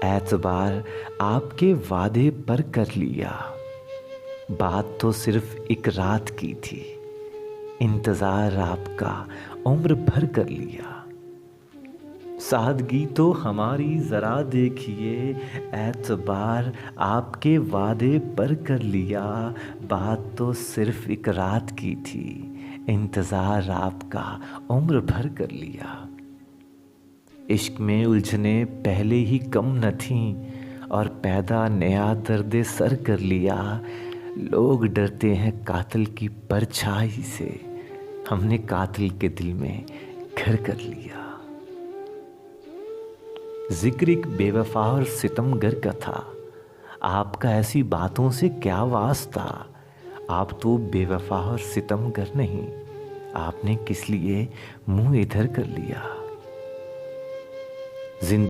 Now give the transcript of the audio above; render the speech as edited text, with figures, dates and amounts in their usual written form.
एतबार आपके वादे पर कर लिया, बात तो सिर्फ एक रात की थी, इंतज़ार आपका उम्र भर कर लिया। सादगी तो हमारी ज़रा देखिए, एतबार आपके वादे पर कर लिया, बात तो सिर्फ एक रात की थी, इंतज़ार आपका उम्र भर कर लिया। इश्क में उलझने पहले ही कम न थीं और पैदा नया दर्द सर कर लिया। लोग डरते हैं कातिल की परछाई से, हमने कातिल के दिल में घर कर लिया। जिक्र एक बेवफा और सितमगर का था, आपका ऐसी बातों से क्या वास्ता। आप तो बेवफा और सितमगर नहीं, आपने किस लिए मुंह इधर कर लिया।